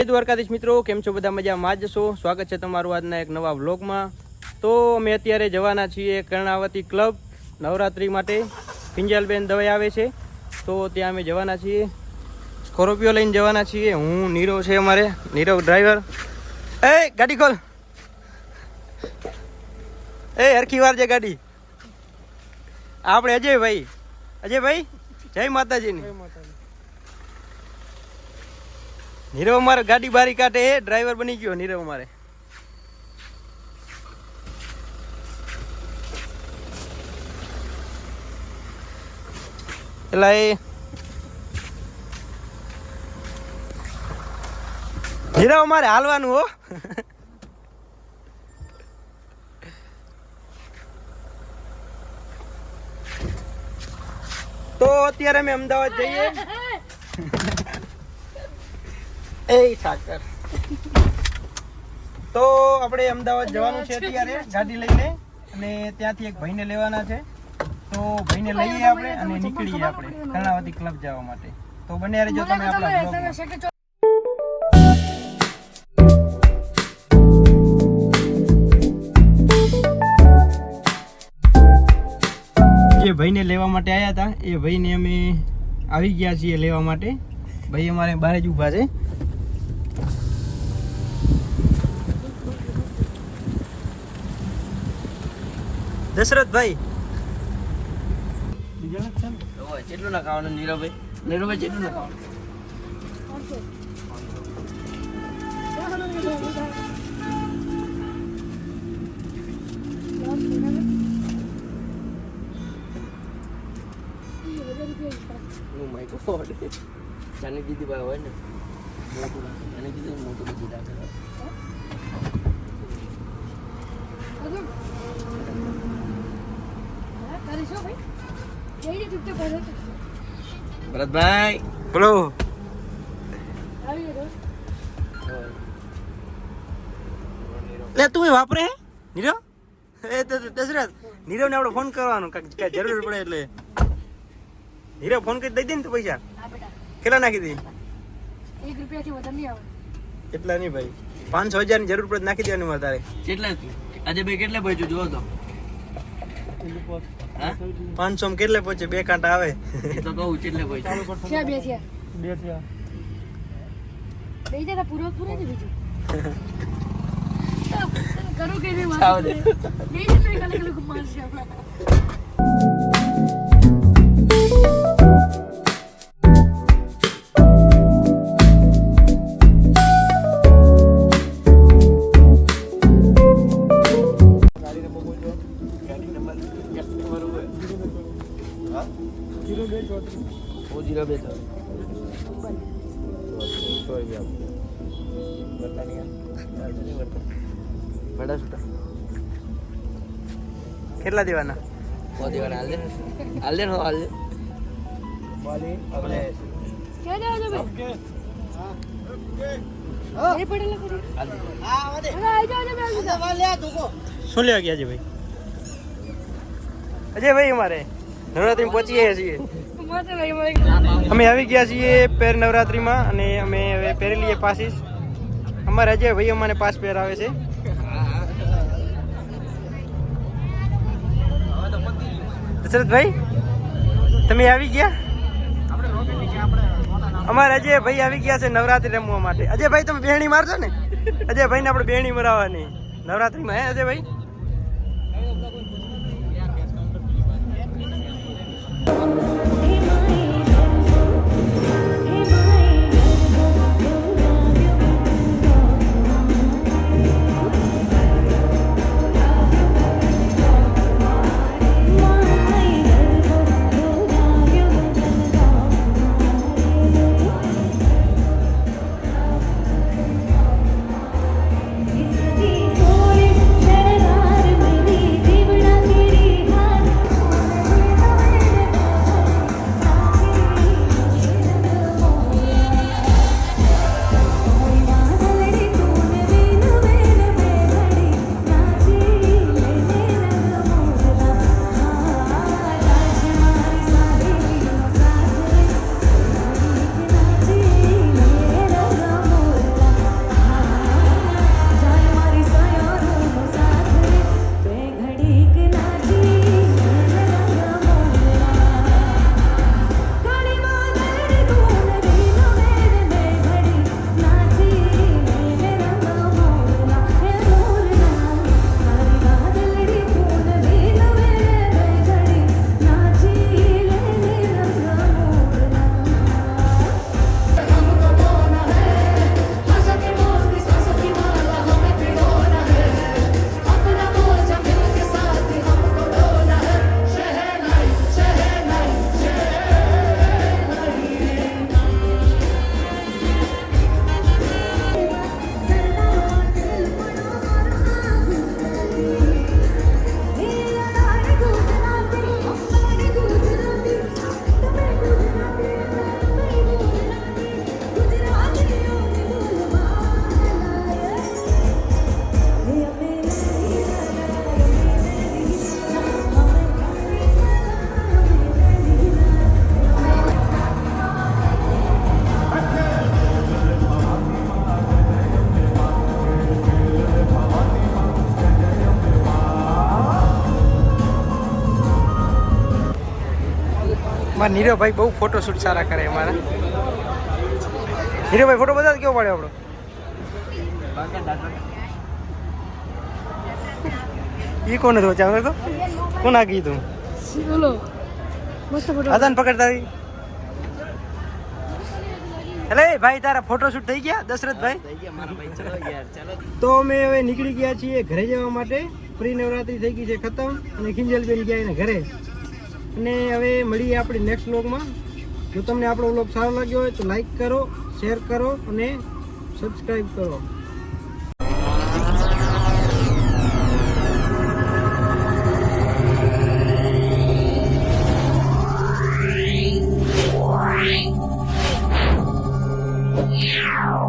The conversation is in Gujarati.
દ્વારકાધીશ મિત્રો, કેમ છો? બધા મજામાં જ છો? સ્વાગત છે તમારું આજના એક નવા વ્લોગમાં. તો અમે અત્યારે જવાના છીએ કર્ણાવતી ક્લબ નવરાત્રી માટે. કિંજલબેન દવે આવે છે તો ત્યાં અમે જવાના છીએ. સ્કોર્પિયો લઈને જવાના છીએ. હું નીરવ છે, અમારે નીરવ ડ્રાઈવર. એ ગાડી ખોલ, એ હરખી વાર છે ગાડી. આપણે અજયભાઈ જય માતાજીની. નીરવ અમારે ગાડી બારી કાઢે, ડ્રાઈવર બની ગયો નીરવ અમારે. એટલે એ નીરવ અમારે હાલવાનું હો. તો અત્યારે અમે અમદાવાદ જઈએ. એ સાકર તો આપણે અમદાવાદ જવાનું છે અત્યારે ગાડી લઈને, અને ત્યાંથી એક ભાઈને લેવાના છે. તો ભાઈને લઈએ આપણે અને નીકળીએ આપણે કર્ણાવતી ક્લબ જવા માટે. તો બને રહેજો તમે આપણા બ્લોગમાં. જે ભાઈને લેવા માટે આવ્યા હતા એ ભાઈને અમે આવી ગયા છીએ લેવા માટે. ભાઈ અમારે બહાર જ ઊભા છે. દશરથભાઈ કેટલું ના ખાવાનું? નીરવભાઈ કેટલું ના ખાવાનું? જાની દીદી ભાઈ હોય ને મોટું રાખે, જાની દીદી મોટું બધું રાખે. ભરતભાઈ બોલો. લે તું વાપરે નીરવ? એ દશરથ, નીરવને આપણે ફોન કરવાનો, કાંઈ જરૂર પડે એટલે. નીરવ ફોન કરી દઈ દે ને તો પૈસા કેટલા નાખી દે? 1 રૂપિયાથી વધારે નહીં આવે. એટલા નહીં ભાઈ, 500,000 ની જરૂર પડે નાખી દેવાની મારે તારે. કેટલા આજે ભાઈ કેટલે પહોંચ્યું જોવો તો? 500 માં કેટલે પહોંચે? 2 કાંટા આવે. તો કહું કેટલે પહોંચ્યું? બે થયા. બે જતા પૂરો ને બીજું. કરું કે નહીં માર. બે જતા કલક મારશે આપણા. કેટલા દેવાના? હાલ દે શું લેવા ગયા છે ભાઈ? અજયભાઈ અમારે નવરાત્રી પહોંચી ગયા છીએ. અમે આવી ગયા છીએ પેર નવરાત્રીમાં, અને અમે હવે પહેરી લઈએ પાસીસ. અમારે અજય ભાઈ અમારે પાસ પહેરાવે છે. દશરથભાઈ તમે આવી ગયા? અમારે અજય ભાઈ આવી ગયા છે નવરાત્રી રમવા માટે. અજયભાઈ તમે બેહણી મારજો ને? અજયભાઈ ને આપણે બેહણી મરાવવાની નવરાત્રીમાં. હે અજયભાઈ? Soy મારા નીરવભાઈ બહુ ફોટોશૂટ સારા કરે અમારા. નીરવભાઈ ફોટો બતાવ કેવો પડ્યો આપણો. ઈ કોને તો ચાલો તો કોણ આ કીધું બોલો મસ્ત ફોટો આદાન પકડતા આવી. અલે ભાઈ તારા ફોટોશૂટ થઈ ગયા દશરથભાઈ? થઈ ગયા મારા ભાઈ, ચલો યાર, ચાલો. તો અમે હવે નીકળી ગયા છીએ ઘરે જવા માટે. પ્રી નવરાત્રી થઈ ગઈ છે ખતમ અને કિંજલબેન ગયા એને ઘરે. અને હવે મળીએ આપણે નેક્સ્ટ વ્લોગમાં. જો તમને આપણો વ્લોગ સારો લાગ્યો હોય તો લાઈક કરો, શેર કરો અને સબસ્ક્રાઈબ કરો. Yeah.